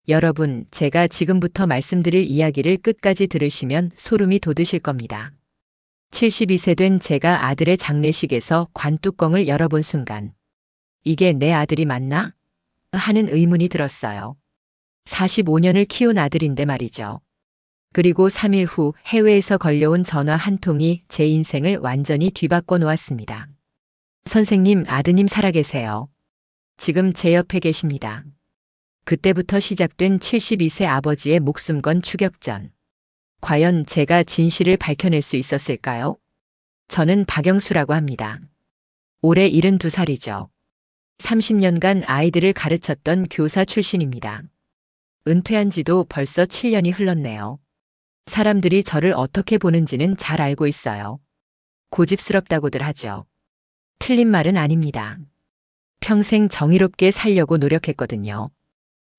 여러분, 제가 지금부터 말씀드릴 이야기를 끝까지 들으시면 소름이 돋으실 겁니다. 72세 된 제가 아들의 장례식에서 관뚜껑을 열어본 순간, 이게 내 아들이 맞나? 하는 의문이 들었어요. 45년을 키운 아들인데 말이죠. 그리고 3일 후 해외에서 걸려온 전화 한 통이 제 인생을 완전히 뒤바꿔 놓았습니다. 선생님, 아드님 살아계세요. 지금 제 옆에 계십니다. 그때부터 시작된 72세 아버지의 목숨 건 추격전. 과연 제가 진실을 밝혀낼 수 있었을까요? 저는 박영수라고 합니다. 올해 72살이죠. 30년간 아이들을 가르쳤던 교사 출신입니다. 은퇴한 지도 벌써 7년이 흘렀네요. 사람들이 저를 어떻게 보는지는 잘 알고 있어요. 고집스럽다고들 하죠. 틀린 말은 아닙니다. 평생 정의롭게 살려고 노력했거든요.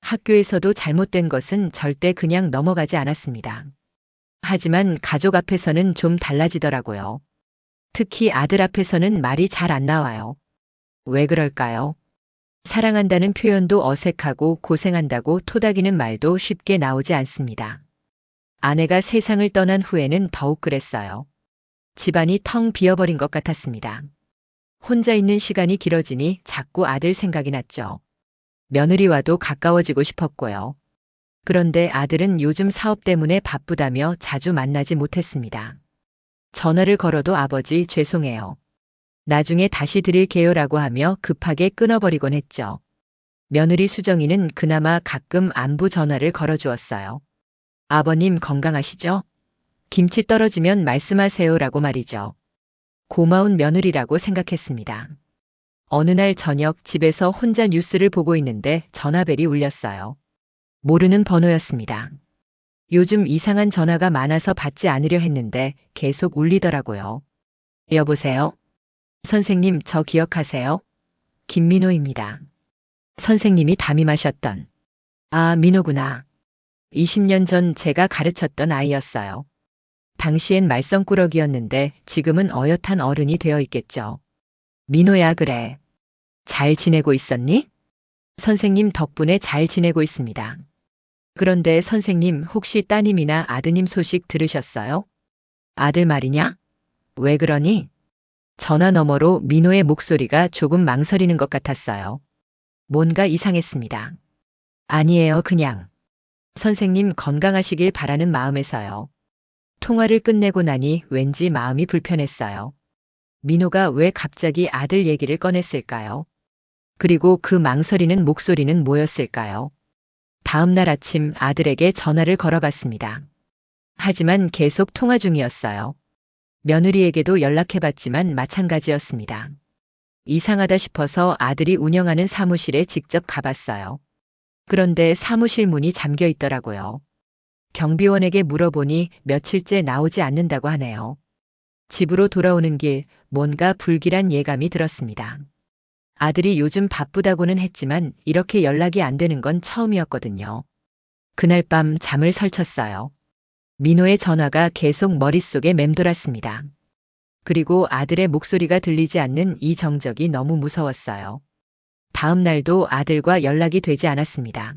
학교에서도 잘못된 것은 절대 그냥 넘어가지 않았습니다. 하지만 가족 앞에서는 좀 달라지더라고요. 특히 아들 앞에서는 말이 잘 안 나와요. 왜 그럴까요? 사랑한다는 표현도 어색하고 고생한다고 토닥이는 말도 쉽게 나오지 않습니다. 아내가 세상을 떠난 후에는 더욱 그랬어요. 집안이 텅 비어버린 것 같았습니다. 혼자 있는 시간이 길어지니 자꾸 아들 생각이 났죠. 며느리와도 가까워지고 싶었고요. 그런데 아들은 요즘 사업 때문에 바쁘다며 자주 만나지 못했습니다. 전화를 걸어도 아버지 죄송해요. 나중에 다시 드릴게요라고 하며 급하게 끊어버리곤 했죠. 며느리 수정이는 그나마 가끔 안부 전화를 걸어주었어요. 아버님 건강하시죠? 김치 떨어지면 말씀하세요라고 말이죠. 고마운 며느리라고 생각했습니다. 어느 날 저녁 집에서 혼자 뉴스를 보고 있는데 전화벨이 울렸어요. 모르는 번호였습니다. 요즘 이상한 전화가 많아서 받지 않으려 했는데 계속 울리더라고요. 여보세요? 선생님, 저 기억하세요? 김민호입니다. 선생님이 담임하셨던. 아, 민호구나. 20년 전 제가 가르쳤던 아이였어요. 당시엔 말썽꾸러기였는데 지금은 어엿한 어른이 되어 있겠죠. 민호야, 그래. 잘 지내고 있었니? 선생님 덕분에 잘 지내고 있습니다. 그런데 선생님, 혹시 따님이나 아드님 소식 들으셨어요? 아들 말이냐? 왜 그러니? 전화 너머로 민호의 목소리가 조금 망설이는 것 같았어요. 뭔가 이상했습니다. 아니에요, 그냥. 선생님 건강하시길 바라는 마음에서요. 통화를 끝내고 나니 왠지 마음이 불편했어요. 민호가 왜 갑자기 아들 얘기를 꺼냈을까요? 그리고 그 망설이는 목소리는 뭐였을까요? 다음 날 아침 아들에게 전화를 걸어봤습니다. 하지만 계속 통화 중이었어요. 며느리에게도 연락해봤지만 마찬가지였습니다. 이상하다 싶어서 아들이 운영하는 사무실에 직접 가봤어요. 그런데 사무실 문이 잠겨 있더라고요. 경비원에게 물어보니 며칠째 나오지 않는다고 하네요. 집으로 돌아오는 길 뭔가 불길한 예감이 들었습니다. 아들이 요즘 바쁘다고는 했지만 이렇게 연락이 안 되는 건 처음이었거든요. 그날 밤 잠을 설쳤어요. 민호의 전화가 계속 머릿속에 맴돌았습니다. 그리고 아들의 목소리가 들리지 않는 이 정적이 너무 무서웠어요. 다음 날도 아들과 연락이 되지 않았습니다.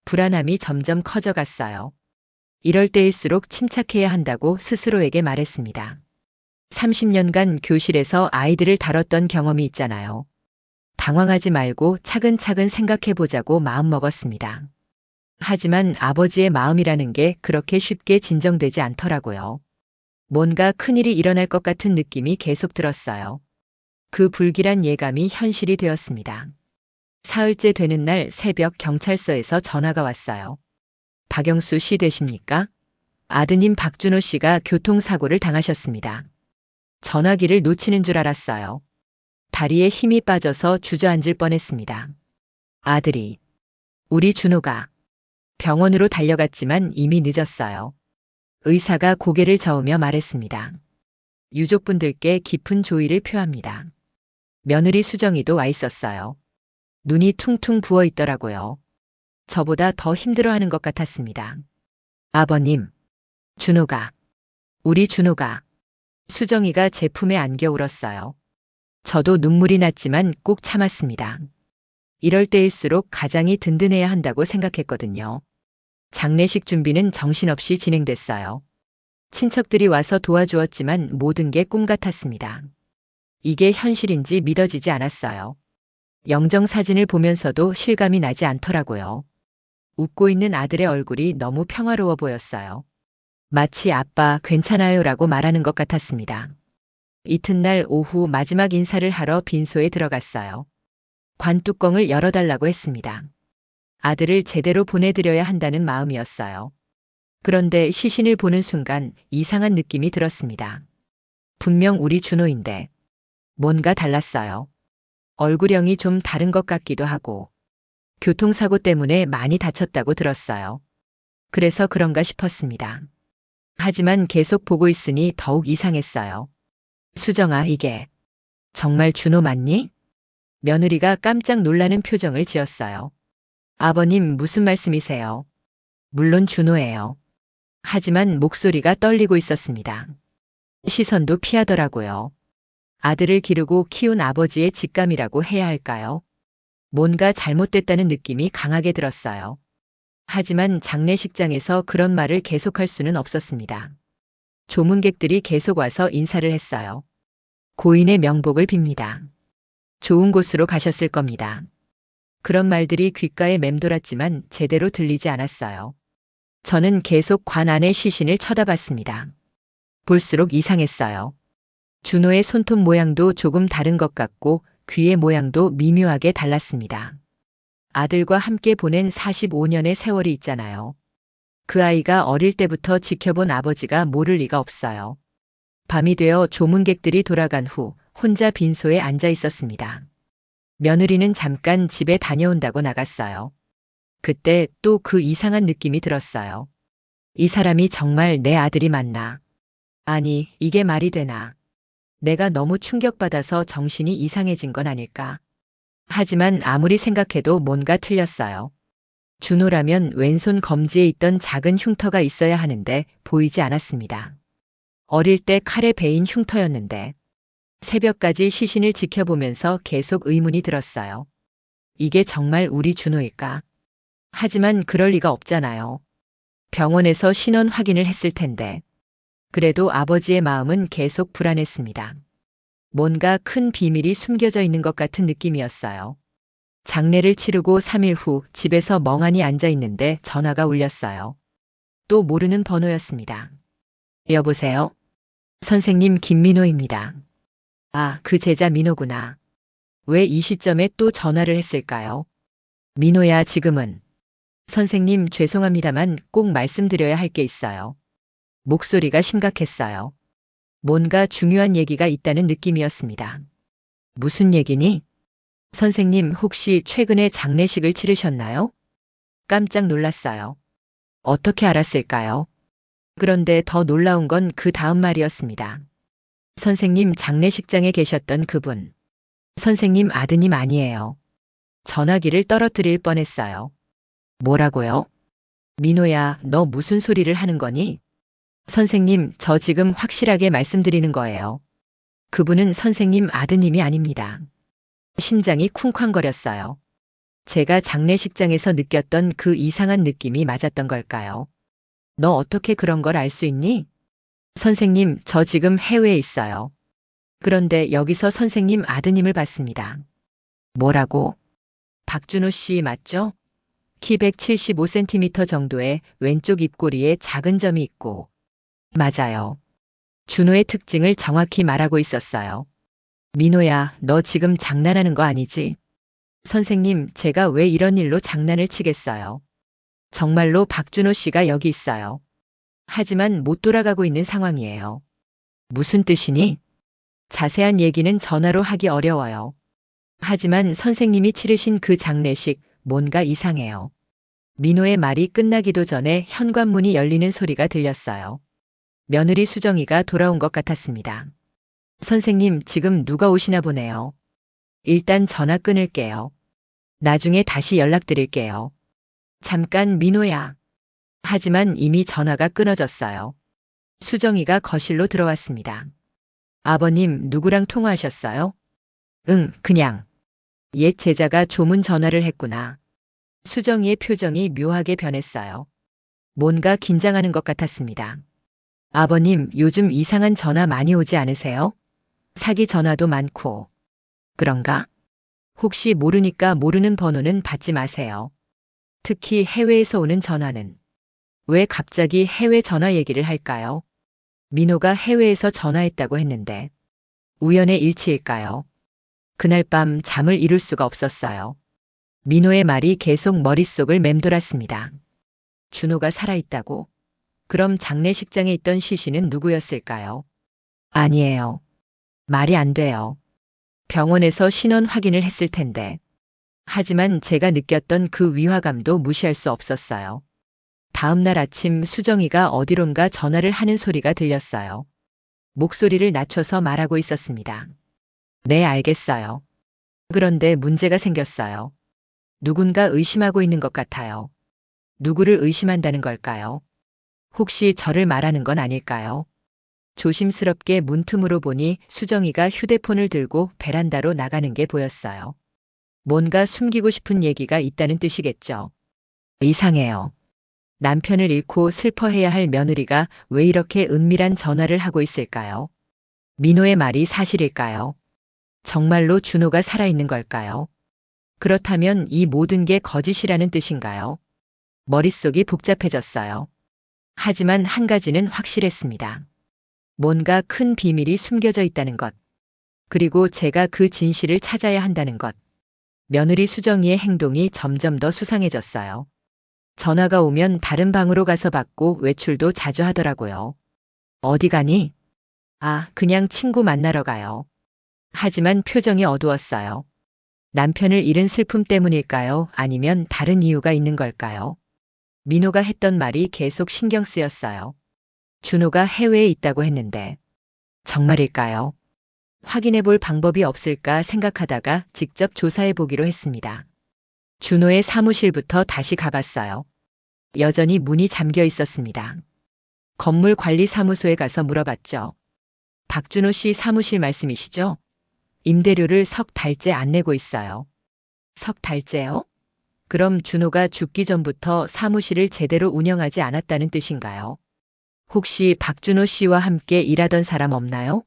불안함이 점점 커져갔어요. 이럴 때일수록 침착해야 한다고 스스로에게 말했습니다. 30년간 교실에서 아이들을 다뤘던 경험이 있잖아요. 당황하지 말고 차근차근 생각해보자고 마음먹었습니다. 하지만 아버지의 마음이라는 게 그렇게 쉽게 진정되지 않더라고요. 뭔가 큰일이 일어날 것 같은 느낌이 계속 들었어요. 그 불길한 예감이 현실이 되었습니다. 사흘째 되는 날 새벽 경찰서에서 전화가 왔어요. 박영수 씨 되십니까? 아드님 박준호 씨가 교통사고를 당하셨습니다. 전화기를 놓치는 줄 알았어요. 다리에 힘이 빠져서 주저앉을 뻔했습니다. 아들이, 우리 준호가 병원으로 달려갔지만 이미 늦었어요. 의사가 고개를 저으며 말했습니다. 유족분들께 깊은 조의를 표합니다. 며느리 수정이도 와 있었어요. 눈이 퉁퉁 부어 있더라고요. 저보다 더 힘들어하는 것 같았습니다. 아버님, 준호가, 우리 준호가. 수정이가 제 품에 안겨 울었어요. 저도 눈물이 났지만 꼭 참았습니다. 이럴 때일수록 가장이 든든해야 한다고 생각했거든요. 장례식 준비는 정신없이 진행됐어요. 친척들이 와서 도와주었지만 모든 게 꿈 같았습니다. 이게 현실인지 믿어지지 않았어요. 영정 사진을 보면서도 실감이 나지 않더라고요. 웃고 있는 아들의 얼굴이 너무 평화로워 보였어요. 마치 아빠 괜찮아요라고 말하는 것 같았습니다. 이튿날 오후 마지막 인사를 하러 빈소에 들어갔어요. 관뚜껑을 열어달라고 했습니다. 아들을 제대로 보내드려야 한다는 마음이었어요. 그런데 시신을 보는 순간 이상한 느낌이 들었습니다. 분명 우리 준호인데 뭔가 달랐어요. 얼굴형이 좀 다른 것 같기도 하고 교통사고 때문에 많이 다쳤다고 들었어요. 그래서 그런가 싶었습니다. 하지만 계속 보고 있으니 더욱 이상했어요. 수정아, 이게 정말 준호 맞니? 며느리가 깜짝 놀라는 표정을 지었어요. 아버님, 무슨 말씀이세요? 물론 준호예요. 하지만 목소리가 떨리고 있었습니다. 시선도 피하더라고요. 아들을 기르고 키운 아버지의 직감이라고 해야 할까요? 뭔가 잘못됐다는 느낌이 강하게 들었어요. 하지만 장례식장에서 그런 말을 계속할 수는 없었습니다. 조문객들이 계속 와서 인사를 했어요. 고인의 명복을 빕니다. 좋은 곳으로 가셨을 겁니다. 그런 말들이 귓가에 맴돌았지만 제대로 들리지 않았어요. 저는 계속 관 안의 시신을 쳐다봤습니다. 볼수록 이상했어요. 준호의 손톱 모양도 조금 다른 것 같고 귀의 모양도 미묘하게 달랐습니다. 아들과 함께 보낸 45년의 세월이 있잖아요. 그 아이가 어릴 때부터 지켜본 아버지가 모를 리가 없어요. 밤이 되어 조문객들이 돌아간 후 혼자 빈소에 앉아 있었습니다. 며느리는 잠깐 집에 다녀온다고 나갔어요. 그때 또 그 이상한 느낌이 들었어요. 이 사람이 정말 내 아들이 맞나? 아니, 이게 말이 되나? 내가 너무 충격받아서 정신이 이상해진 건 아닐까? 하지만 아무리 생각해도 뭔가 틀렸어요. 준호라면 왼손 검지에 있던 작은 흉터가 있어야 하는데 보이지 않았습니다. 어릴 때 칼에 베인 흉터였는데 새벽까지 시신을 지켜보면서 계속 의문이 들었어요. 이게 정말 우리 준호일까? 하지만 그럴 리가 없잖아요. 병원에서 신원 확인을 했을 텐데. 그래도 아버지의 마음은 계속 불안했습니다. 뭔가 큰 비밀이 숨겨져 있는 것 같은 느낌이었어요. 장례를 치르고 3일 후 집에서 멍하니 앉아 있는데 전화가 울렸어요. 또 모르는 번호였습니다. 여보세요? 선생님 김민호입니다. 아, 그 제자 민호구나. 왜 이 시점에 또 전화를 했을까요? 민호야, 지금은. 선생님, 죄송합니다만 꼭 말씀드려야 할 게 있어요. 목소리가 심각했어요. 뭔가 중요한 얘기가 있다는 느낌이었습니다. 무슨 얘기니? 선생님, 혹시 최근에 장례식을 치르셨나요? 깜짝 놀랐어요. 어떻게 알았을까요? 그런데 더 놀라운 건 그 다음 말이었습니다. 선생님, 장례식장에 계셨던 그분. 선생님 아드님 아니에요. 전화기를 떨어뜨릴 뻔했어요. 뭐라고요? 민호야, 너 무슨 소리를 하는 거니? 선생님, 저 지금 확실하게 말씀드리는 거예요. 그분은 선생님 아드님이 아닙니다. 심장이 쿵쾅거렸어요. 제가 장례식장에서 느꼈던 그 이상한 느낌이 맞았던 걸까요? 너 어떻게 그런 걸 알 수 있니? 선생님, 저 지금 해외에 있어요. 그런데 여기서 선생님 아드님을 봤습니다. 뭐라고? 박준호 씨 맞죠? 키 175cm 정도의 왼쪽 입꼬리에 작은 점이 있고. 맞아요. 준호의 특징을 정확히 말하고 있었어요. 민호야, 너 지금 장난하는 거 아니지? 선생님, 제가 왜 이런 일로 장난을 치겠어요? 정말로 박준호 씨가 여기 있어요. 하지만 못 돌아가고 있는 상황이에요. 무슨 뜻이니? 자세한 얘기는 전화로 하기 어려워요. 하지만 선생님이 치르신 그 장례식, 뭔가 이상해요. 민호의 말이 끝나기도 전에 현관문이 열리는 소리가 들렸어요. 며느리 수정이가 돌아온 것 같았습니다. 선생님, 지금 누가 오시나 보네요. 일단 전화 끊을게요. 나중에 다시 연락드릴게요. 잠깐, 민호야. 하지만 이미 전화가 끊어졌어요. 수정이가 거실로 들어왔습니다. 아버님, 누구랑 통화하셨어요? 응, 그냥. 옛 제자가 조문 전화를 했구나. 수정이의 표정이 묘하게 변했어요. 뭔가 긴장하는 것 같았습니다. 아버님, 요즘 이상한 전화 많이 오지 않으세요? 사기 전화도 많고. 그런가? 혹시 모르니까 모르는 번호는 받지 마세요. 특히 해외에서 오는 전화는. 왜 갑자기 해외 전화 얘기를 할까요? 민호가 해외에서 전화했다고 했는데. 우연의 일치일까요? 그날 밤 잠을 이룰 수가 없었어요. 민호의 말이 계속 머릿속을 맴돌았습니다. 준호가 살아있다고? 그럼 장례식장에 있던 시신은 누구였을까요? 아니에요. 말이 안 돼요. 병원에서 신원 확인을 했을 텐데. 하지만 제가 느꼈던 그 위화감도 무시할 수 없었어요. 다음 날 아침 수정이가 어디론가 전화를 하는 소리가 들렸어요. 목소리를 낮춰서 말하고 있었습니다. 네, 알겠어요. 그런데 문제가 생겼어요. 누군가 의심하고 있는 것 같아요. 누구를 의심한다는 걸까요? 혹시 저를 말하는 건 아닐까요? 조심스럽게 문틈으로 보니 수정이가 휴대폰을 들고 베란다로 나가는 게 보였어요. 뭔가 숨기고 싶은 얘기가 있다는 뜻이겠죠. 이상해요. 남편을 잃고 슬퍼해야 할 며느리가 왜 이렇게 은밀한 전화를 하고 있을까요? 민호의 말이 사실일까요? 정말로 준호가 살아있는 걸까요? 그렇다면 이 모든 게 거짓이라는 뜻인가요? 머릿속이 복잡해졌어요. 하지만 한 가지는 확실했습니다. 뭔가 큰 비밀이 숨겨져 있다는 것. 그리고 제가 그 진실을 찾아야 한다는 것. 며느리 수정이의 행동이 점점 더 수상해졌어요. 전화가 오면 다른 방으로 가서 받고 외출도 자주 하더라고요. 어디 가니? 아, 그냥 친구 만나러 가요. 하지만 표정이 어두웠어요. 남편을 잃은 슬픔 때문일까요? 아니면 다른 이유가 있는 걸까요? 민호가 했던 말이 계속 신경 쓰였어요. 준호가 해외에 있다고 했는데 정말일까요? 확인해 볼 방법이 없을까 생각하다가 직접 조사해 보기로 했습니다. 준호의 사무실부터 다시 가봤어요. 여전히 문이 잠겨 있었습니다. 건물 관리 사무소에 가서 물어봤죠. 박준호 씨 사무실 말씀이시죠? 임대료를 석 달째 안 내고 있어요. 석 달째요? 그럼 준호가 죽기 전부터 사무실을 제대로 운영하지 않았다는 뜻인가요? 혹시 박준호 씨와 함께 일하던 사람 없나요?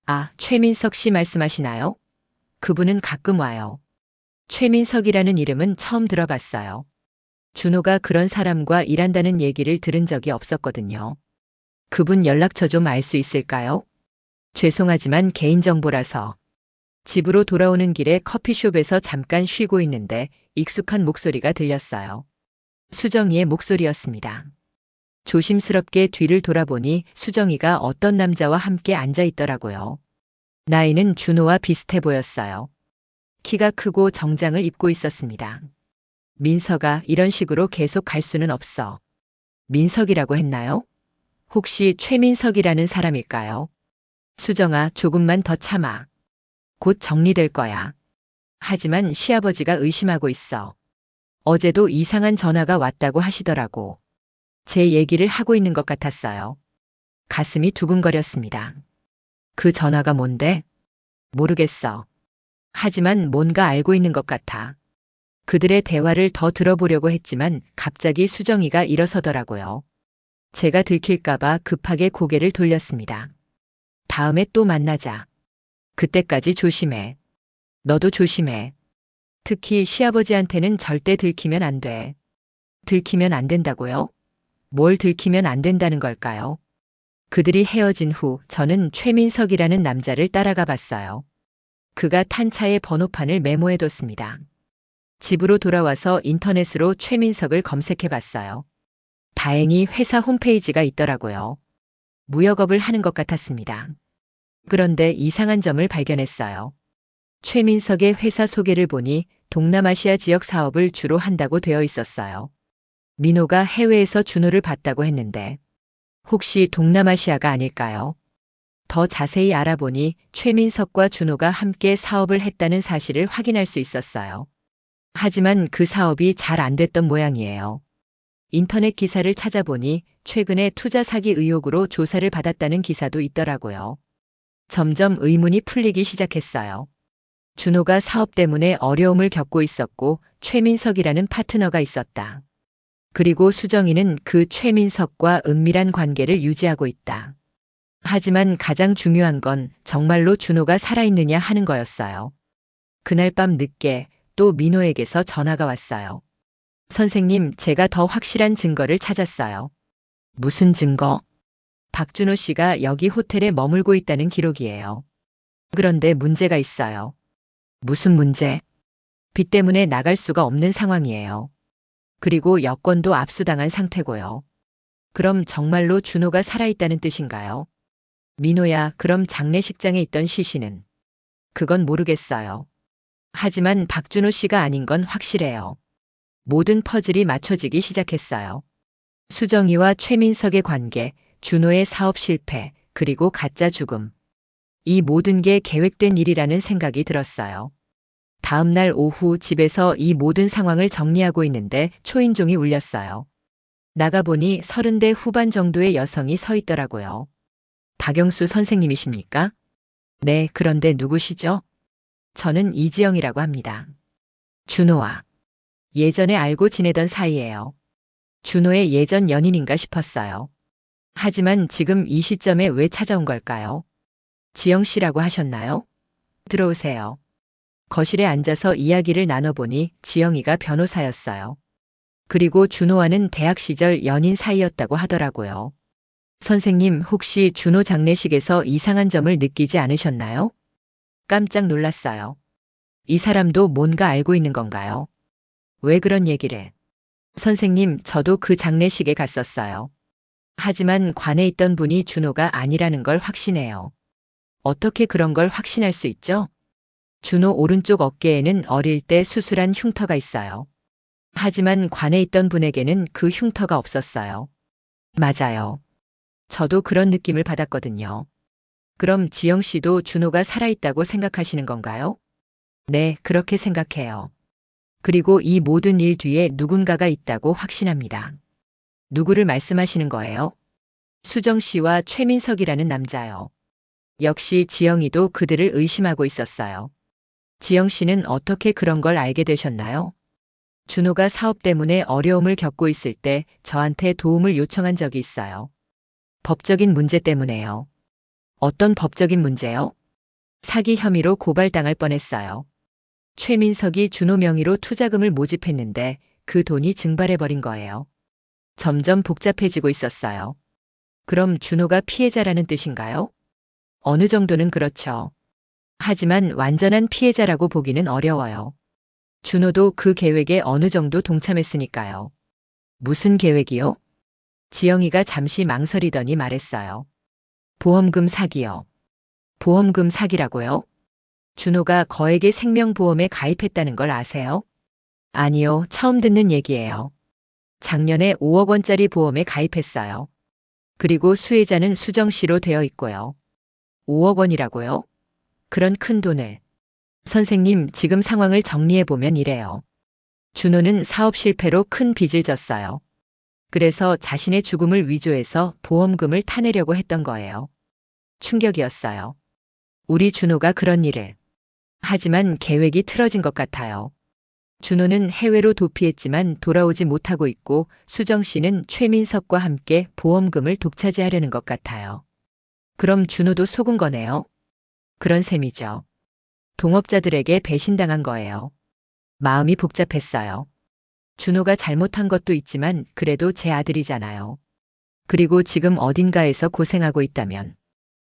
아, 최민석 씨 말씀하시나요? 그분은 가끔 와요. 최민석이라는 이름은 처음 들어봤어요. 준호가 그런 사람과 일한다는 얘기를 들은 적이 없었거든요. 그분 연락처 좀 알 수 있을까요? 죄송하지만 개인정보라서. 집으로 돌아오는 길에 커피숍에서 잠깐 쉬고 있는데 익숙한 목소리가 들렸어요. 수정이의 목소리였습니다. 조심스럽게 뒤를 돌아보니 수정이가 어떤 남자와 함께 앉아 있더라고요. 나이는 준호와 비슷해 보였어요. 키가 크고 정장을 입고 있었습니다. 민석아, 이런 식으로 계속 갈 수는 없어. 민석이라고 했나요? 혹시 최민석이라는 사람일까요? 수정아, 조금만 더 참아. 곧 정리될 거야. 하지만 시아버지가 의심하고 있어. 어제도 이상한 전화가 왔다고 하시더라고. 제 얘기를 하고 있는 것 같았어요. 가슴이 두근거렸습니다. 그 전화가 뭔데? 모르겠어. 하지만 뭔가 알고 있는 것 같아. 그들의 대화를 더 들어보려고 했지만 갑자기 수정이가 일어서더라고요. 제가 들킬까봐 급하게 고개를 돌렸습니다. 다음에 또 만나자. 그때까지 조심해. 너도 조심해. 특히 시아버지한테는 절대 들키면 안 돼. 들키면 안 된다고요? 뭘 들키면 안 된다는 걸까요? 그들이 헤어진 후 저는 최민석이라는 남자를 따라가 봤어요. 그가 탄 차의 번호판을 메모해뒀습니다. 집으로 돌아와서 인터넷으로 최민석을 검색해 봤어요. 다행히 회사 홈페이지가 있더라고요. 무역업을 하는 것 같았습니다. 그런데 이상한 점을 발견했어요. 최민석의 회사 소개를 보니 동남아시아 지역 사업을 주로 한다고 되어 있었어요. 민호가 해외에서 준호를 봤다고 했는데 혹시 동남아시아가 아닐까요? 더 자세히 알아보니 최민석과 준호가 함께 사업을 했다는 사실을 확인할 수 있었어요. 하지만 그 사업이 잘 안 됐던 모양이에요. 인터넷 기사를 찾아보니 최근에 투자 사기 의혹으로 조사를 받았다는 기사도 있더라고요. 점점 의문이 풀리기 시작했어요. 준호가 사업 때문에 어려움을 겪고 있었고 최민석이라는 파트너가 있었다. 그리고 수정이는 그 최민석과 은밀한 관계를 유지하고 있다. 하지만 가장 중요한 건 정말로 준호가 살아있느냐 하는 거였어요. 그날 밤 늦게 또 민호에게서 전화가 왔어요. 선생님, 제가 더 확실한 증거를 찾았어요. 무슨 증거? 박준호 씨가 여기 호텔에 머물고 있다는 기록이에요. 그런데 문제가 있어요. 무슨 문제? 빚 때문에 나갈 수가 없는 상황이에요. 그리고 여권도 압수당한 상태고요. 그럼 정말로 준호가 살아있다는 뜻인가요? 민호야, 그럼 장례식장에 있던 시신은? 그건 모르겠어요. 하지만 박준호 씨가 아닌 건 확실해요. 모든 퍼즐이 맞춰지기 시작했어요. 수정이와 최민석의 관계, 준호의 사업 실패, 그리고 가짜 죽음. 이 모든 게 계획된 일이라는 생각이 들었어요. 다음 날 오후 집에서 이 모든 상황을 정리하고 있는데 초인종이 울렸어요. 나가보니 30대 후반 정도의 여성이 서 있더라고요. 박영수 선생님이십니까? 네, 그런데 누구시죠? 저는 이지영이라고 합니다. 준호와 예전에 알고 지내던 사이예요. 준호의 예전 연인인가 싶었어요. 하지만 지금 이 시점에 왜 찾아온 걸까요? 지영 씨라고 하셨나요? 들어오세요. 거실에 앉아서 이야기를 나눠보니 지영이가 변호사였어요. 그리고 준호와는 대학 시절 연인 사이였다고 하더라고요. 선생님, 혹시 준호 장례식에서 이상한 점을 느끼지 않으셨나요? 깜짝 놀랐어요. 이 사람도 뭔가 알고 있는 건가요? 왜 그런 얘기를? 선생님, 저도 그 장례식에 갔었어요. 하지만 관에 있던 분이 준호가 아니라는 걸 확신해요. 어떻게 그런 걸 확신할 수 있죠? 준호 오른쪽 어깨에는 어릴 때 수술한 흉터가 있어요. 하지만 관에 있던 분에게는 그 흉터가 없었어요. 맞아요. 저도 그런 느낌을 받았거든요. 그럼 지영 씨도 준호가 살아있다고 생각하시는 건가요? 네, 그렇게 생각해요. 그리고 이 모든 일 뒤에 누군가가 있다고 확신합니다. 누구를 말씀하시는 거예요? 수정 씨와 최민석이라는 남자요. 역시 지영이도 그들을 의심하고 있었어요. 지영 씨는 어떻게 그런 걸 알게 되셨나요? 준호가 사업 때문에 어려움을 겪고 있을 때 저한테 도움을 요청한 적이 있어요. 법적인 문제 때문에요. 어떤 법적인 문제요? 사기 혐의로 고발당할 뻔했어요. 최민석이 준호 명의로 투자금을 모집했는데 그 돈이 증발해버린 거예요. 점점 복잡해지고 있었어요. 그럼 준호가 피해자라는 뜻인가요? 어느 정도는 그렇죠. 하지만 완전한 피해자라고 보기는 어려워요. 준호도 그 계획에 어느 정도 동참했으니까요. 무슨 계획이요? 지영이가 잠시 망설이더니 말했어요. 보험금 사기요. 보험금 사기라고요? 준호가 거액의 생명보험에 가입했다는 걸 아세요? 아니요, 처음 듣는 얘기예요. 작년에 5억 원짜리 보험에 가입했어요. 그리고 수혜자는 수정 씨로 되어 있고요. 5억 원이라고요? 그런 큰 돈을. 선생님, 지금 상황을 정리해보면 이래요. 준호는 사업 실패로 큰 빚을 졌어요. 그래서 자신의 죽음을 위조해서 보험금을 타내려고 했던 거예요. 충격이었어요. 우리 준호가 그런 일을. 하지만 계획이 틀어진 것 같아요. 준호는 해외로 도피했지만 돌아오지 못하고 있고 수정 씨는 최민석과 함께 보험금을 독차지하려는 것 같아요. 그럼 준호도 속은 거네요. 그런 셈이죠. 동업자들에게 배신당한 거예요. 마음이 복잡했어요. 준호가 잘못한 것도 있지만 그래도 제 아들이잖아요. 그리고 지금 어딘가에서 고생하고 있다면.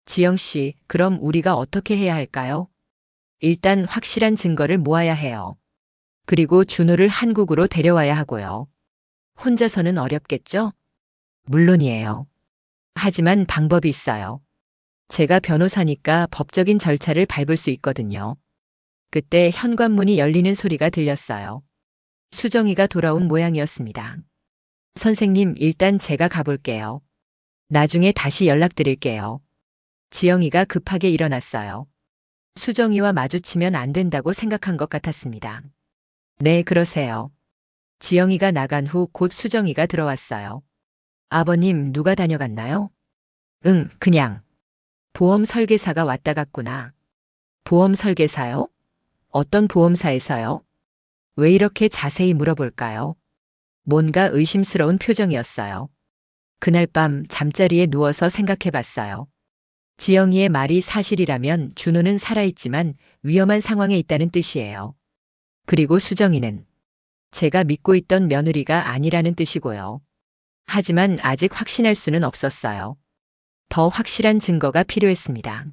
지영 씨, 그럼 우리가 어떻게 해야 할까요? 일단 확실한 증거를 모아야 해요. 그리고 준호를 한국으로 데려와야 하고요. 혼자서는 어렵겠죠? 물론이에요. 하지만 방법이 있어요. 제가 변호사니까 법적인 절차를 밟을 수 있거든요. 그때 현관문이 열리는 소리가 들렸어요. 수정이가 돌아온 모양이었습니다. 선생님, 일단 제가 가볼게요. 나중에 다시 연락드릴게요. 지영이가 급하게 일어났어요. 수정이와 마주치면 안 된다고 생각한 것 같았습니다. 네, 그러세요. 지영이가 나간 후 곧 수정이가 들어왔어요. 아버님, 누가 다녀갔나요? 응, 그냥. 보험 설계사가 왔다 갔구나. 보험 설계사요? 어떤 보험사에서요? 왜 이렇게 자세히 물어볼까요? 뭔가 의심스러운 표정이었어요. 그날 밤 잠자리에 누워서 생각해 봤어요. 지영이의 말이 사실이라면 준호는 살아있지만 위험한 상황에 있다는 뜻이에요. 그리고 수정이는 제가 믿고 있던 며느리가 아니라는 뜻이고요. 하지만 아직 확신할 수는 없었어요. 더 확실한 증거가 필요했습니다.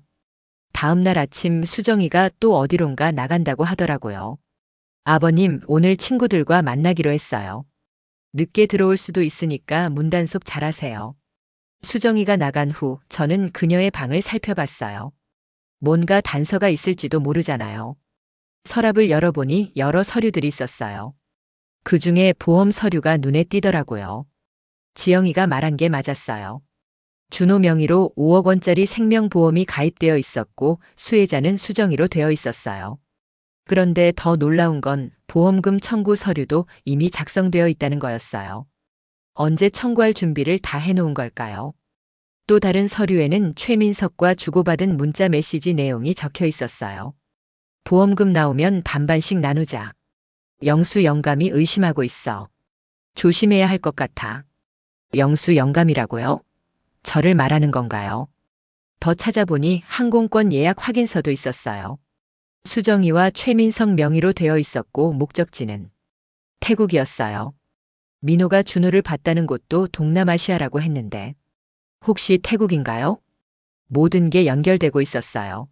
다음 날 아침 수정이가 또 어디론가 나간다고 하더라고요. 아버님, 오늘 친구들과 만나기로 했어요. 늦게 들어올 수도 있으니까 문단속 잘하세요. 수정이가 나간 후 저는 그녀의 방을 살펴봤어요. 뭔가 단서가 있을지도 모르잖아요. 서랍을 열어보니 여러 서류들이 있었어요. 그 중에 보험 서류가 눈에 띄더라고요. 지영이가 말한 게 맞았어요. 준호 명의로 5억 원짜리 생명보험이 가입되어 있었고 수혜자는 수정이로 되어 있었어요. 그런데 더 놀라운 건 보험금 청구 서류도 이미 작성되어 있다는 거였어요. 언제 청구할 준비를 다 해놓은 걸까요? 또 다른 서류에는 최민석과 주고받은 문자 메시지 내용이 적혀 있었어요. 보험금 나오면 반반씩 나누자. 영수 영감이 의심하고 있어. 조심해야 할 것 같아. 영수 영감이라고요? 저를 말하는 건가요? 더 찾아보니 항공권 예약 확인서도 있었어요. 수정이와 최민석 명의로 되어 있었고 목적지는 태국이었어요. 민호가 준호를 봤다는 곳도 동남아시아라고 했는데 혹시 태국인가요? 모든 게 연결되고 있었어요.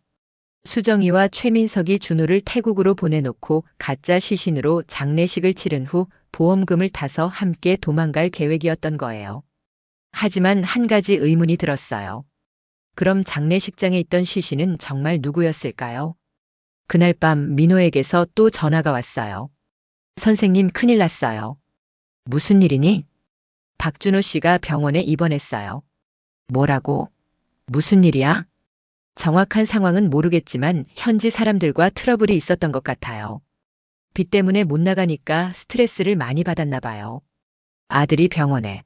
수정이와 최민석이 준호를 태국으로 보내놓고 가짜 시신으로 장례식을 치른 후 보험금을 타서 함께 도망갈 계획이었던 거예요. 하지만 한 가지 의문이 들었어요. 그럼 장례식장에 있던 시신은 정말 누구였을까요? 그날 밤 민호에게서 또 전화가 왔어요. 선생님, 큰일 났어요. 무슨 일이니? 박준호 씨가 병원에 입원했어요. 뭐라고? 무슨 일이야? 정확한 상황은 모르겠지만 현지 사람들과 트러블이 있었던 것 같아요. 빚 때문에 못 나가니까 스트레스를 많이 받았나 봐요. 아들이 병원에.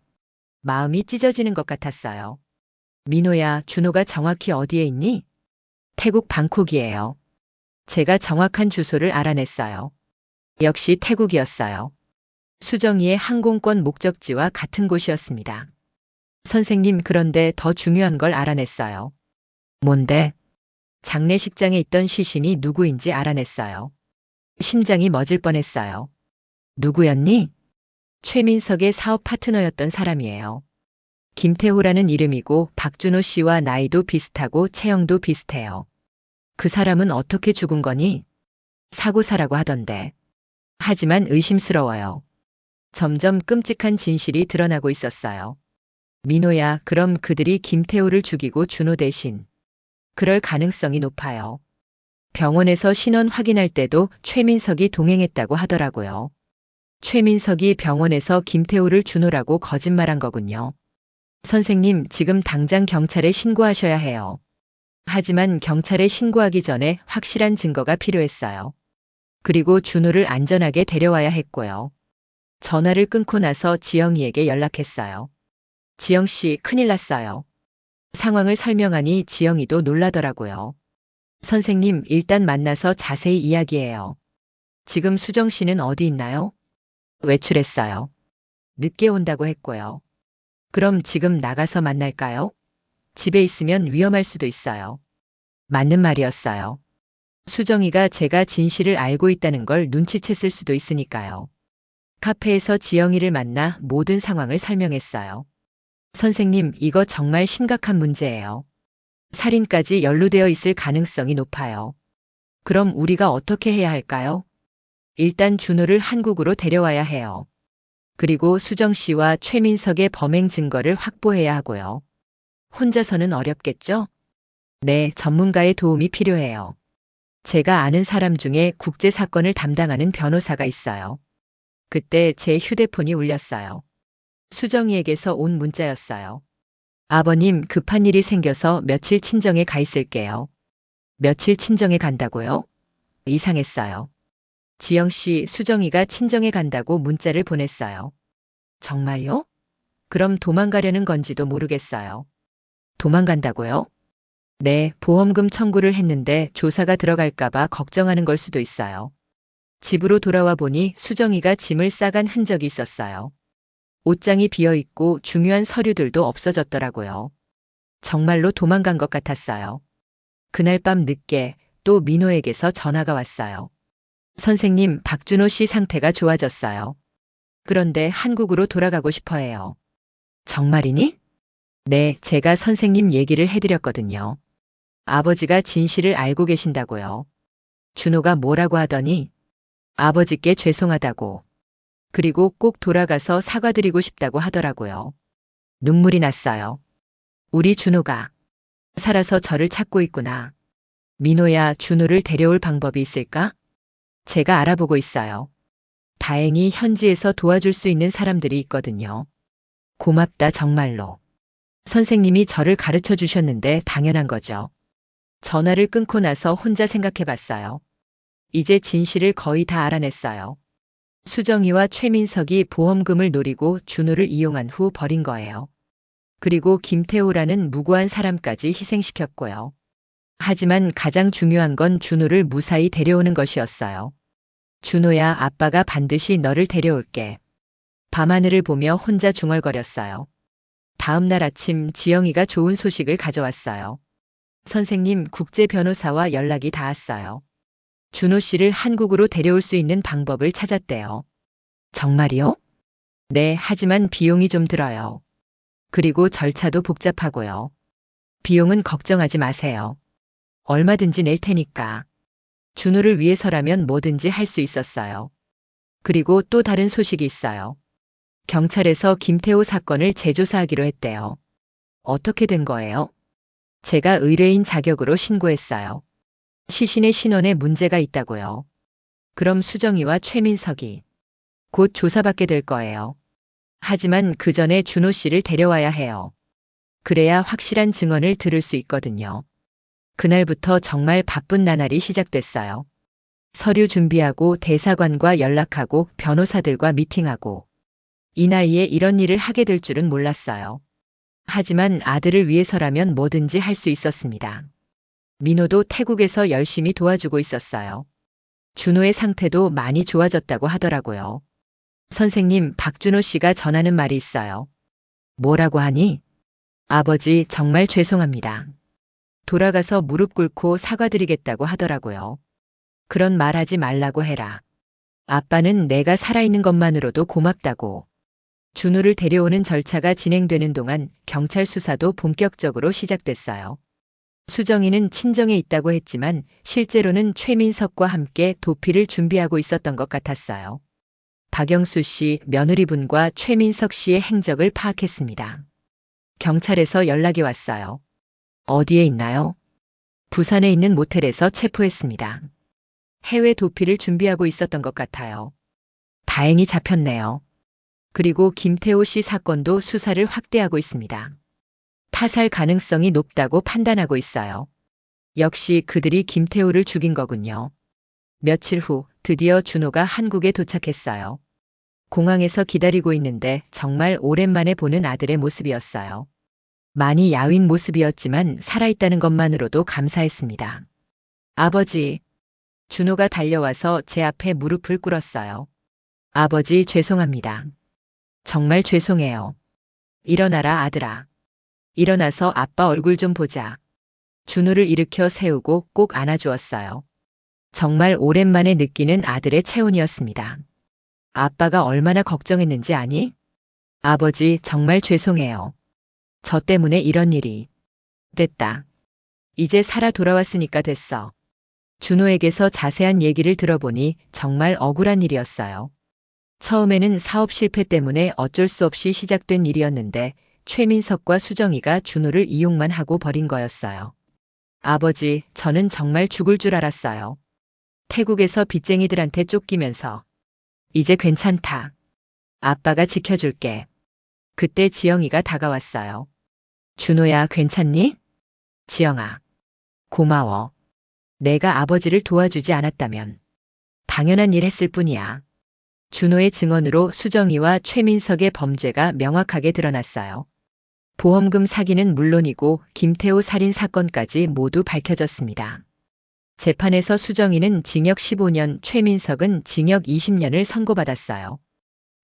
마음이 찢어지는 것 같았어요. 민호야, 준호가 정확히 어디에 있니? 태국 방콕이에요. 제가 정확한 주소를 알아냈어요. 역시 태국이었어요. 수정이의 항공권 목적지와 같은 곳이었습니다. 선생님, 그런데 더 중요한 걸 알아냈어요. 뭔데? 장례식장에 있던 시신이 누구인지 알아냈어요. 심장이 멎을 뻔했어요. 누구였니? 최민석의 사업 파트너였던 사람이에요. 김태호라는 이름이고 박준호 씨와 나이도 비슷하고 체형도 비슷해요. 그 사람은 어떻게 죽은 거니? 사고사라고 하던데. 하지만 의심스러워요. 점점 끔찍한 진실이 드러나고 있었어요. 민호야, 그럼 그들이 김태호를 죽이고 준호 대신. 그럴 가능성이 높아요. 병원에서 신원 확인할 때도 최민석이 동행했다고 하더라고요. 최민석이 병원에서 김태호를 준호라고 거짓말한 거군요. 선생님, 지금 당장 경찰에 신고하셔야 해요. 하지만 경찰에 신고하기 전에 확실한 증거가 필요했어요. 그리고 준호를 안전하게 데려와야 했고요. 전화를 끊고 나서 지영이에게 연락했어요. 지영 씨, 큰일 났어요. 상황을 설명하니 지영이도 놀라더라고요. 선생님, 일단 만나서 자세히 이야기해요. 지금 수정 씨는 어디 있나요? 외출했어요. 늦게 온다고 했고요. 그럼 지금 나가서 만날까요? 집에 있으면 위험할 수도 있어요. 맞는 말이었어요. 수정이가 제가 진실을 알고 있다는 걸 눈치챘을 수도 있으니까요. 카페에서 지영이를 만나 모든 상황을 설명했어요. 선생님, 이거 정말 심각한 문제예요. 살인까지 연루되어 있을 가능성이 높아요. 그럼 우리가 어떻게 해야 할까요? 일단 준호를 한국으로 데려와야 해요. 그리고 수정 씨와 최민석의 범행 증거를 확보해야 하고요. 혼자서는 어렵겠죠? 네, 전문가의 도움이 필요해요. 제가 아는 사람 중에 국제 사건을 담당하는 변호사가 있어요. 그때 제 휴대폰이 울렸어요. 수정이에게서 온 문자였어요. 아버님, 급한 일이 생겨서 며칠 친정에 가 있을게요. 며칠 친정에 간다고요? 이상했어요. 지영 씨, 수정이가 친정에 간다고 문자를 보냈어요. 정말요? 그럼 도망가려는 건지도 모르겠어요. 도망간다고요? 네, 보험금 청구를 했는데 조사가 들어갈까봐 걱정하는 걸 수도 있어요. 집으로 돌아와 보니 수정이가 짐을 싸간 흔적이 있었어요. 옷장이 비어 있고 중요한 서류들도 없어졌더라고요. 정말로 도망간 것 같았어요. 그날 밤 늦게 또 민호에게서 전화가 왔어요. 선생님, 박준호 씨 상태가 좋아졌어요. 그런데 한국으로 돌아가고 싶어 해요. 정말이니? 네, 제가 선생님 얘기를 해드렸거든요. 아버지가 진실을 알고 계신다고요. 준호가 뭐라고 하더니 아버지께 죄송하다고. 그리고 꼭 돌아가서 사과드리고 싶다고 하더라고요. 눈물이 났어요. 우리 준호가 살아서 저를 찾고 있구나. 민호야, 준호를 데려올 방법이 있을까? 제가 알아보고 있어요. 다행히 현지에서 도와줄 수 있는 사람들이 있거든요. 고맙다, 정말로. 선생님이 저를 가르쳐 주셨는데 당연한 거죠. 전화를 끊고 나서 혼자 생각해 봤어요. 이제 진실을 거의 다 알아냈어요. 수정이와 최민석이 보험금을 노리고 준호를 이용한 후 버린 거예요. 그리고 김태호라는 무고한 사람까지 희생시켰고요. 하지만 가장 중요한 건 준호를 무사히 데려오는 것이었어요. 준호야, 아빠가 반드시 너를 데려올게. 밤하늘을 보며 혼자 중얼거렸어요. 다음 날 아침 지영이가 좋은 소식을 가져왔어요. 선생님, 국제 변호사와 연락이 닿았어요. 준호 씨를 한국으로 데려올 수 있는 방법을 찾았대요. 정말이요? 네, 하지만 비용이 좀 들어요. 그리고 절차도 복잡하고요. 비용은 걱정하지 마세요. 얼마든지 낼 테니까. 준호를 위해서라면 뭐든지 할 수 있었어요. 그리고 또 다른 소식이 있어요. 경찰에서 김태호 사건을 재조사하기로 했대요. 어떻게 된 거예요? 제가 의뢰인 자격으로 신고했어요. 시신의 신원에 문제가 있다고요. 그럼 수정이와 최민석이 곧 조사받게 될 거예요. 하지만 그 전에 준호 씨를 데려와야 해요. 그래야 확실한 증언을 들을 수 있거든요. 그날부터 정말 바쁜 나날이 시작됐어요. 서류 준비하고 대사관과 연락하고 변호사들과 미팅하고. 이 나이에 이런 일을 하게 될 줄은 몰랐어요. 하지만 아들을 위해서라면 뭐든지 할 수 있었습니다. 민호도 태국에서 열심히 도와주고 있었어요. 준호의 상태도 많이 좋아졌다고 하더라고요. 선생님, 박준호 씨가 전하는 말이 있어요. 뭐라고 하니? 아버지, 정말 죄송합니다. 돌아가서 무릎 꿇고 사과드리겠다고 하더라고요. 그런 말 하지 말라고 해라. 아빠는 내가 살아있는 것만으로도 고맙다고. 준호를 데려오는 절차가 진행되는 동안 경찰 수사도 본격적으로 시작됐어요. 수정이는 친정에 있다고 했지만 실제로는 최민석과 함께 도피를 준비하고 있었던 것 같았어요. 박영수 씨, 며느리분과 최민석 씨의 행적을 파악했습니다. 경찰에서 연락이 왔어요. 어디에 있나요? 부산에 있는 모텔에서 체포했습니다. 해외 도피를 준비하고 있었던 것 같아요. 다행히 잡혔네요. 그리고 김태호 씨 사건도 수사를 확대하고 있습니다. 타살 가능성이 높다고 판단하고 있어요. 역시 그들이 김태호를 죽인 거군요. 며칠 후 드디어 준호가 한국에 도착했어요. 공항에서 기다리고 있는데 정말 오랜만에 보는 아들의 모습이었어요. 많이 야윈 모습이었지만 살아있다는 것만으로도 감사했습니다. 아버지. 준호가 달려와서 제 앞에 무릎을 꿇었어요. 아버지, 죄송합니다. 정말 죄송해요. 일어나라, 아들아. 일어나서 아빠 얼굴 좀 보자. 준호를 일으켜 세우고 꼭 안아주었어요. 정말 오랜만에 느끼는 아들의 체온이었습니다. 아빠가 얼마나 걱정했는지 아니? 아버지, 정말 죄송해요. 저 때문에 이런 일이. 됐다. 이제 살아 돌아왔으니까 됐어. 준호에게서 자세한 얘기를 들어보니 정말 억울한 일이었어요. 처음에는 사업 실패 때문에 어쩔 수 없이 시작된 일이었는데 최민석과 수정이가 준호를 이용만 하고 버린 거였어요. 아버지, 저는 정말 죽을 줄 알았어요. 태국에서 빚쟁이들한테 쫓기면서. 이제 괜찮다. 아빠가 지켜줄게. 그때 지영이가 다가왔어요. 준호야, 괜찮니? 지영아. 고마워. 내가 아버지를 도와주지 않았다면 당연한 일 했을 뿐이야. 준호의 증언으로 수정이와 최민석의 범죄가 명확하게 드러났어요. 보험금 사기는 물론이고 김태호 살인 사건까지 모두 밝혀졌습니다. 재판에서 수정이는 징역 15년, 최민석은 징역 20년을 선고받았어요.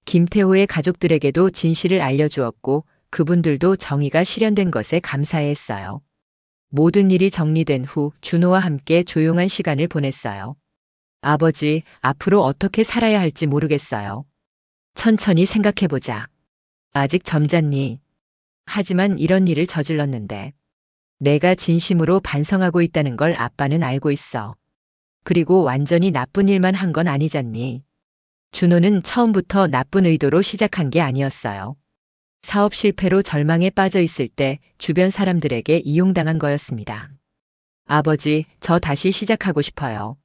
김태호의 가족들에게도 진실을 알려주었고 그분들도 정의가 실현된 것에 감사해했어요. 모든 일이 정리된 후 준호와 함께 조용한 시간을 보냈어요. 아버지, 앞으로 어떻게 살아야 할지 모르겠어요. 천천히 생각해보자. 아직 점잖니? 하지만 이런 일을 저질렀는데 내가 진심으로 반성하고 있다는 걸 아빠는 알고 있어. 그리고 완전히 나쁜 일만 한 건 아니잖니. 준호는 처음부터 나쁜 의도로 시작한 게 아니었어요. 사업 실패로 절망에 빠져 있을 때 주변 사람들에게 이용당한 거였습니다. 아버지, 저 다시 시작하고 싶어요.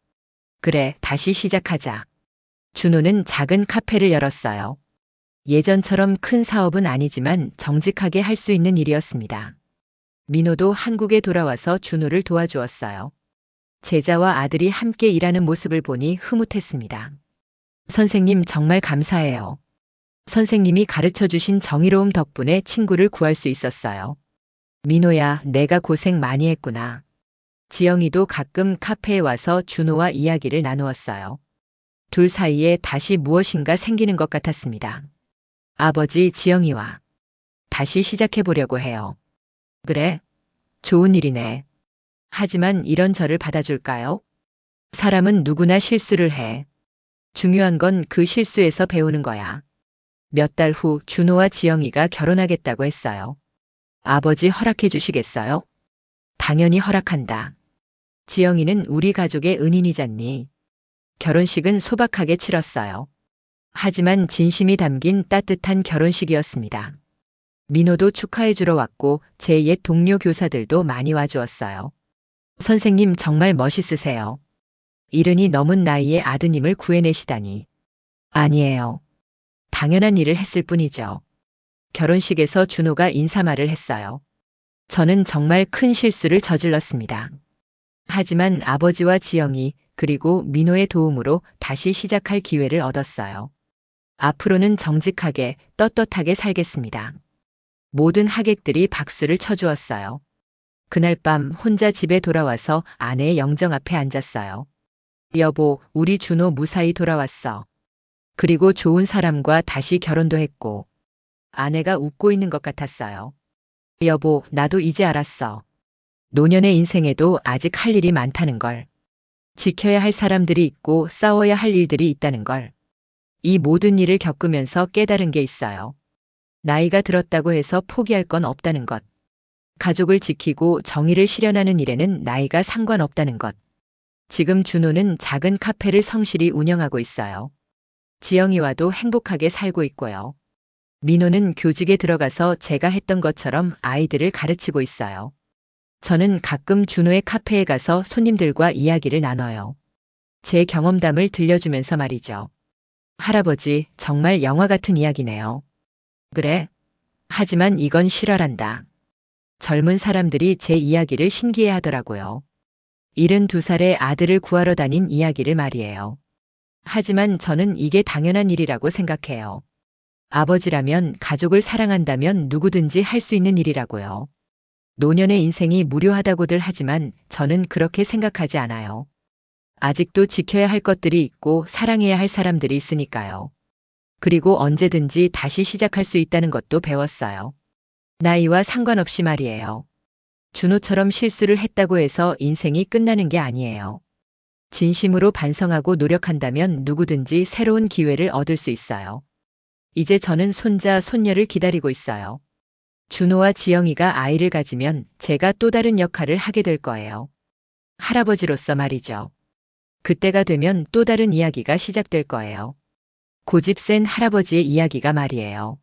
그래, 다시 시작하자. 준호는 작은 카페를 열었어요. 예전처럼 큰 사업은 아니지만 정직하게 할 수 있는 일이었습니다. 민호도 한국에 돌아와서 준호를 도와주었어요. 제자와 아들이 함께 일하는 모습을 보니 흐뭇했습니다. 선생님 정말 감사해요. 선생님이 가르쳐 주신 정의로움 덕분에 친구를 구할 수 있었어요. 민호야, 내가 고생 많이 했구나. 지영이도 가끔 카페에 와서 준호와 이야기를 나누었어요. 둘 사이에 다시 무엇인가 생기는 것 같았습니다. 아버지, 지영이와 다시 시작해보려고 해요. 그래? 좋은 일이네. 하지만 이런 저를 받아줄까요? 사람은 누구나 실수를 해. 중요한 건 그 실수에서 배우는 거야. 몇 달 후 준호와 지영이가 결혼하겠다고 했어요. 아버지 허락해 주시겠어요? 당연히 허락한다. 지영이는 우리 가족의 은인이잖니. 결혼식은 소박하게 치렀어요. 하지만 진심이 담긴 따뜻한 결혼식이었습니다. 민호도 축하해 주러 왔고 제 옛 동료 교사들도 많이 와주었어요. 선생님 정말 멋있으세요. 70이 넘은 나이에 아드님을 구해내시다니. 아니에요. 당연한 일을 했을 뿐이죠. 결혼식에서 준호가 인사말을 했어요. 저는 정말 큰 실수를 저질렀습니다. 하지만 아버지와 지영이 그리고 민호의 도움으로 다시 시작할 기회를 얻었어요. 앞으로는 정직하게 떳떳하게 살겠습니다. 모든 하객들이 박수를 쳐주었어요. 그날 밤 혼자 집에 돌아와서 아내의 영정 앞에 앉았어요. 여보, 우리 준호 무사히 돌아왔어. 그리고 좋은 사람과 다시 결혼도 했고. 아내가 웃고 있는 것 같았어요. 여보, 나도 이제 알았어. 노년의 인생에도 아직 할 일이 많다는 걸. 지켜야 할 사람들이 있고 싸워야 할 일들이 있다는 걸. 이 모든 일을 겪으면서 깨달은 게 있어요. 나이가 들었다고 해서 포기할 건 없다는 것. 가족을 지키고 정의를 실현하는 일에는 나이가 상관없다는 것. 지금 준호는 작은 카페를 성실히 운영하고 있어요. 지영이와도 행복하게 살고 있고요. 민호는 교직에 들어가서 제가 했던 것처럼 아이들을 가르치고 있어요. 저는 가끔 준호의 카페에 가서 손님들과 이야기를 나눠요. 제 경험담을 들려주면서 말이죠. 할아버지, 정말 영화 같은 이야기네요. 그래? 하지만 이건 실화란다. 젊은 사람들이 제 이야기를 신기해 하더라고요. 72살의 아들을 구하러 다닌 이야기를 말이에요. 하지만 저는 이게 당연한 일이라고 생각해요. 아버지라면, 가족을 사랑한다면 누구든지 할 수 있는 일이라고요. 노년의 인생이 무료하다고들 하지만 저는 그렇게 생각하지 않아요. 아직도 지켜야 할 것들이 있고 사랑해야 할 사람들이 있으니까요. 그리고 언제든지 다시 시작할 수 있다는 것도 배웠어요. 나이와 상관없이 말이에요. 준호처럼 실수를 했다고 해서 인생이 끝나는 게 아니에요. 진심으로 반성하고 노력한다면 누구든지 새로운 기회를 얻을 수 있어요. 이제 저는 손자, 손녀를 기다리고 있어요. 준호와 지영이가 아이를 가지면 제가 또 다른 역할을 하게 될 거예요. 할아버지로서 말이죠. 그때가 되면 또 다른 이야기가 시작될 거예요. 고집 센 할아버지의 이야기가 말이에요.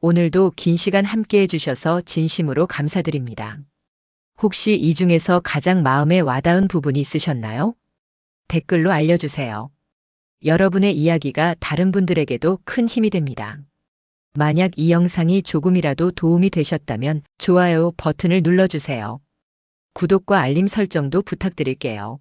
오늘도 긴 시간 함께 해주셔서 진심으로 감사드립니다. 혹시 이 중에서 가장 마음에 와닿은 부분이 있으셨나요? 댓글로 알려주세요. 여러분의 이야기가 다른 분들에게도 큰 힘이 됩니다. 만약 이 영상이 조금이라도 도움이 되셨다면 좋아요 버튼을 눌러주세요. 구독과 알림 설정도 부탁드릴게요.